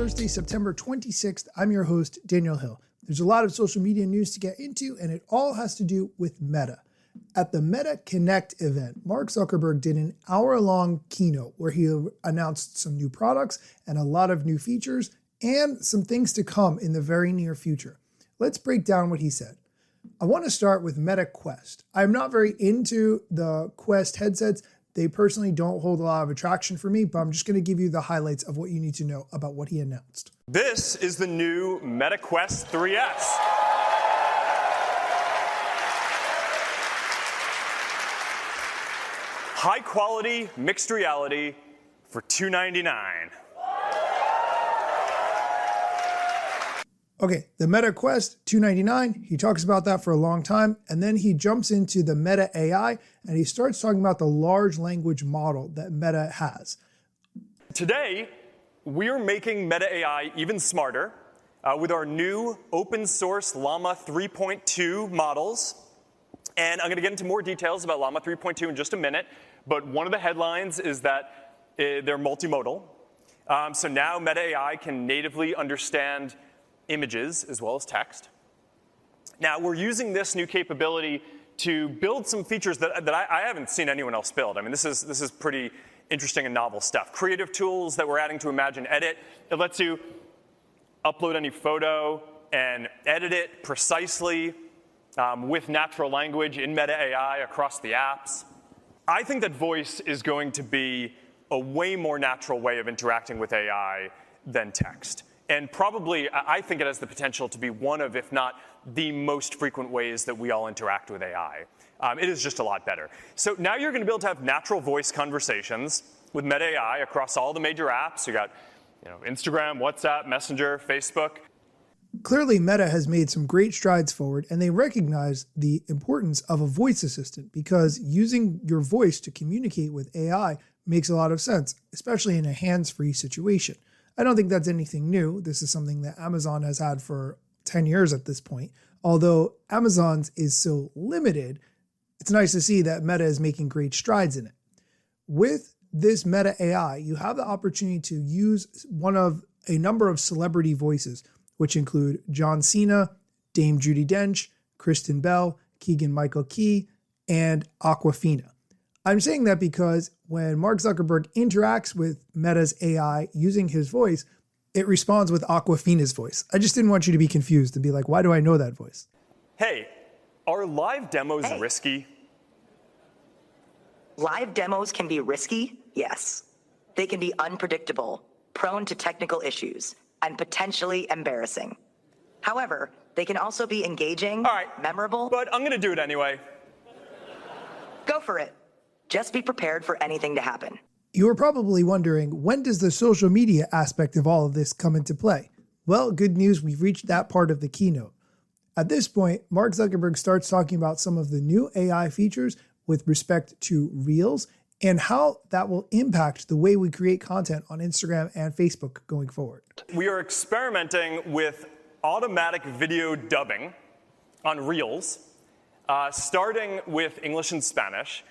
Thursday, September 26th. I'm your host, Daniel Hill. There's a lot of social media news to get into, and it all has to do with Meta. At the Meta Connect event, Mark Zuckerberg did an hour-long keynote where he announced some new products and a lot of new features and some things to come in the very near future. Let's break down what he said. I want to start with Meta Quest. I'm not very into the Quest headsets. They personally don't hold a lot of attraction for me, but I'm just going to give you the highlights of what you need to know about what he announced. This is the new Meta Quest 3S. High quality mixed reality for $299. Okay, the Meta Quest, $299. He talks about that for a long time, and then he jumps into the Meta AI, and he starts talking about the large language model that Meta has. Today, we are making Meta AI even smarter with our new open source Llama 3.2 models. And I'm going to get into more details about Llama 3.2 in just a minute, but one of the headlines is that they're multimodal. So now Meta AI can natively understand images as well as text. Now, we're using this new capability to build some features that I haven't seen anyone else build. I mean, this is pretty interesting and novel stuff. Creative tools that we're adding to Imagine Edit. It lets you upload any photo and edit it precisely with natural language in Meta AI across the apps. I think that voice is going to be a way more natural way of interacting with AI than text. And probably, I think it has the potential to be one of, if not the most frequent ways that we all interact with AI. It is just a lot better. So now you're going to be able to have natural voice conversations with Meta AI across all the major apps. You got, Instagram, WhatsApp, Messenger, Facebook. Clearly, Meta has made some great strides forward, and they recognize the importance of a voice assistant because using your voice to communicate with AI makes a lot of sense, especially in a hands-free situation. I don't think that's anything new. This is something that Amazon has had for 10 years at this point. Although Amazon's is so limited, it's nice to see that Meta is making great strides in it. With this Meta AI, you have the opportunity to use one of a number of celebrity voices, which include John Cena, Dame Judi Dench, Kristen Bell, Keegan-Michael Key, and Awkwafina. I'm saying that because when Mark Zuckerberg interacts with Meta's AI using his voice, it responds with Awkwafina's voice. I just didn't want you to be confused and be like, why do I know that voice? Hey, are live demos risky? Live demos can be risky, yes. They can be unpredictable, prone to technical issues, and potentially embarrassing. However, they can also be engaging, memorable. But I'm going to do it anyway. Go for it. Just be prepared for anything to happen. You are probably wondering, when does the social media aspect of all of this come into play? Well, good news, we've reached that part of the keynote. At this point, Mark Zuckerberg starts talking about some of the new AI features with respect to Reels and how that will impact the way we create content on Instagram and Facebook going forward. We are experimenting with automatic video dubbing on Reels, starting with English and Spanish.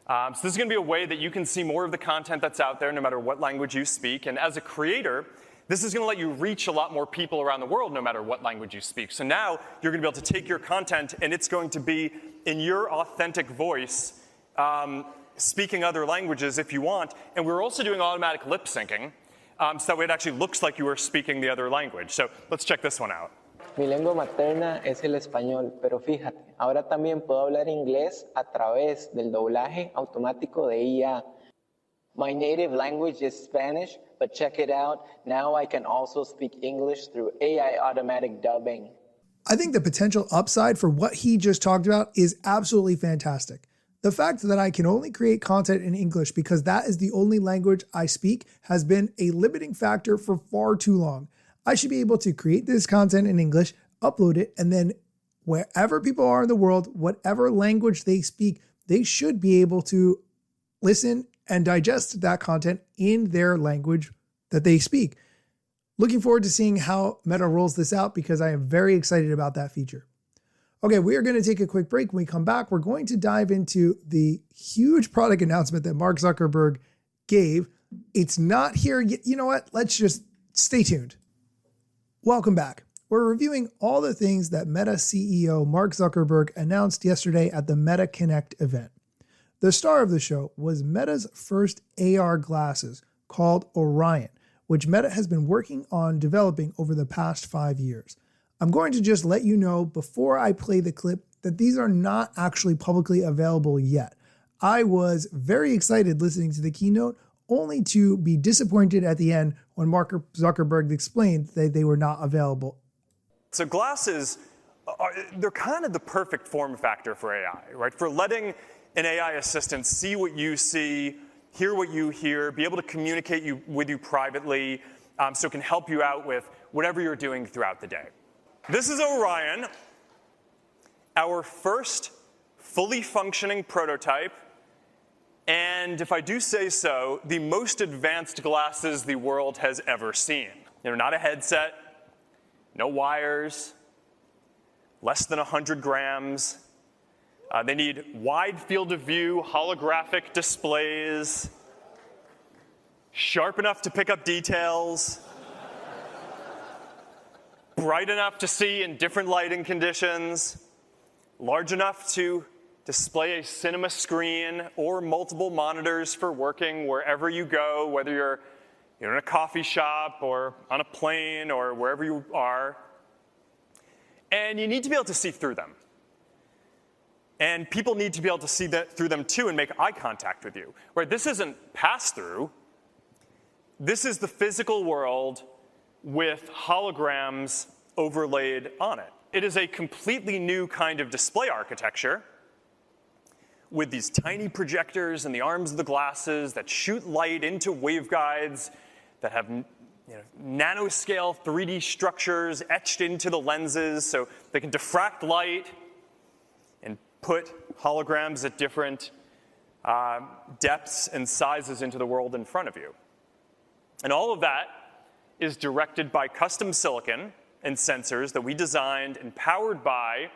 So this is going to be a way that you can see more of the content that's out there no matter what language you speak. And as a creator, this is going to let you reach a lot more people around the world no matter what language you speak. So now you're going to be able to take your content and it's going to be in your authentic voice, speaking other languages if you want. And we're also doing automatic lip syncing, so that way it actually looks like you are speaking the other language. So let's check this one out. Mi lengua materna es el español, pero fíjate, ahora también puedo hablar inglés a través del doblaje automático de IA. My native language is Spanish, but check it out. Now I can also speak English through AI automatic dubbing. I think the potential upside for what he just talked about is absolutely fantastic. The fact that I can only create content in English because that is the only language I speak has been a limiting factor for far too long. I should be able to create this content in English, upload it, and then wherever people are in the world, whatever language they speak, they should be able to listen and digest that content in their language that they speak. Looking forward to seeing how Meta rolls this out because I am very excited about that feature. Okay, we are going to take a quick break. When we come back, we're going to dive into the huge product announcement that Mark Zuckerberg gave. It's not here yet. You know what? Let's just stay tuned. Welcome back. We're reviewing all the things that Meta CEO Mark Zuckerberg announced yesterday at the Meta Connect event. The star of the show was Meta's first AR glasses called Orion, which Meta has been working on developing over the past 5 years. I'm going to just let you know before I play the clip that these are not actually publicly available yet. I was very excited listening to the keynote, only to be disappointed at the end when Mark Zuckerberg explained that they were not available. So glasses, they're kind of the perfect form factor for AI, right? For letting an AI assistant see what you see, hear what you hear, be able to communicate with you privately, so it can help you out with whatever you're doing throughout the day. This is Orion, our first fully functioning prototype, and if I do say so, the most advanced glasses the world has ever seen. They're not a headset, no wires, less than 100 grams. They need wide field of view, holographic displays, sharp enough to pick up details, bright enough to see in different lighting conditions, large enough to display a cinema screen or multiple monitors for working wherever you go, whether you're in a coffee shop or on a plane or wherever you are. And you need to be able to see through them. And people need to be able to see through them too and make eye contact with you. Right? This isn't pass-through. This is the physical world with holograms overlaid on it. It is a completely new kind of display architecture with these tiny projectors in the arms of the glasses that shoot light into waveguides that have nanoscale 3D structures etched into the lenses so they can diffract light and put holograms at different depths and sizes into the world in front of you. And all of that is directed by custom silicon and sensors that we designed and powered by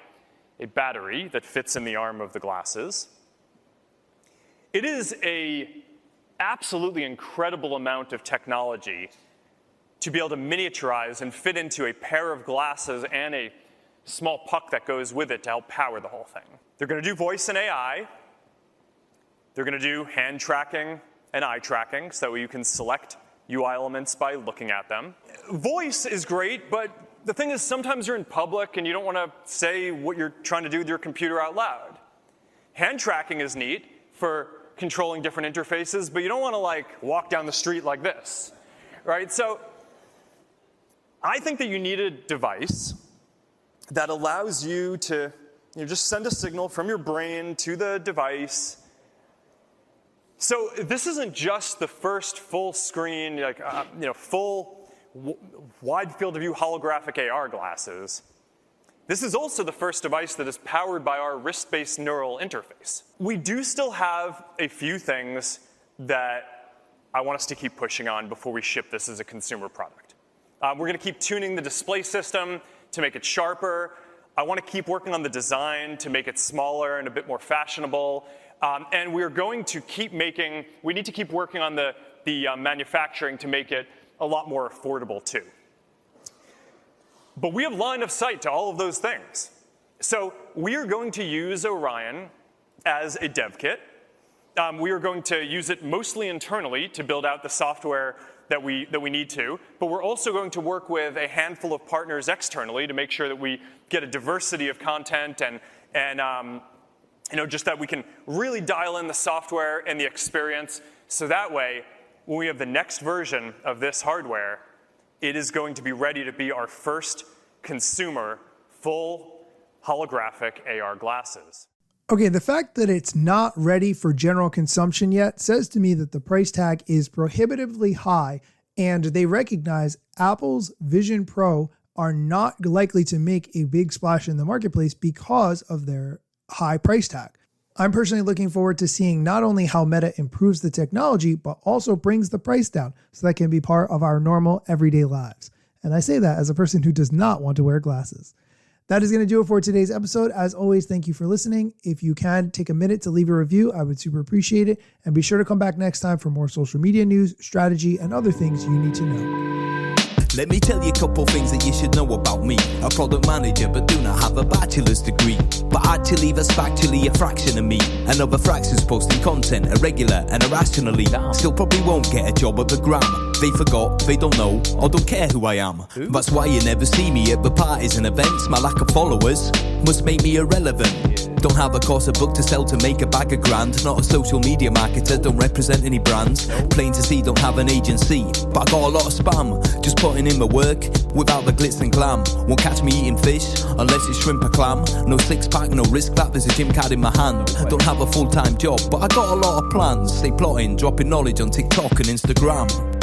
a battery that fits in the arm of the glasses. It is an absolutely incredible amount of technology to be able to miniaturize and fit into a pair of glasses and a small puck that goes with it to help power the whole thing. They're going to do voice and AI. They're going to do hand tracking and eye tracking so you can select UI elements by looking at them. Voice is great, but the thing is sometimes you're in public and you don't want to say what you're trying to do with your computer out loud. Hand tracking is neat for controlling different interfaces, but you don't want to walk down the street like this, right? So I think that you need a device that allows you to just send a signal from your brain to the device. So this isn't just the first full screen, full wide field of view holographic AR glasses. This is also the first device that is powered by our wrist-based neural interface. We do still have a few things that I want us to keep pushing on before we ship this as a consumer product. We're going to keep tuning the display system to make it sharper. I want to keep working on the design to make it smaller and a bit more fashionable. And we're going to we need to keep working on the manufacturing to make it a lot more affordable too. But we have line of sight to all of those things. So we are going to use Orion as a dev kit. We are going to use it mostly internally to build out the software that we need to. But we're also going to work with a handful of partners externally to make sure that we get a diversity of content and just that we can really dial in the software and the experience. So that way, when we have the next version of this hardware, it is going to be ready to be our first consumer full holographic AR glasses. Okay, the fact that it's not ready for general consumption yet says to me that the price tag is prohibitively high, and they recognize Apple's Vision Pro are not likely to make a big splash in the marketplace because of their high price tag. I'm personally looking forward to seeing not only how Meta improves the technology, but also brings the price down so that can be part of our normal everyday lives. And I say that as a person who does not want to wear glasses. That is going to do it for today's episode. As always, thank you for listening. If you can, take a minute to leave a review. I would super appreciate it. And be sure to come back next time for more social media news, strategy, and other things you need to know. Let me tell you a couple things that you should know about me. A product manager, but do not have a bachelor's degree. But actually, that's factually a fraction of me. Another fraction's posting content irregular and irrationally. Still probably won't get a job at the Gram. They forgot, they don't know, or don't care who I am. That's why you never see me at the parties and events. My lack of followers must make me irrelevant. Don't have a course, a book to sell to make a bag of grand. Not a social media marketer, don't represent any brands. Plain to see, don't have an agency, but I got a lot of spam. Just putting in my work, without the glitz and glam. Won't catch me eating fish, unless it's shrimp or clam. No six pack, no risk that, there's a gym card in my hand. Don't have a full-time job, but I got a lot of plans. Stay plotting, dropping knowledge on TikTok and Instagram.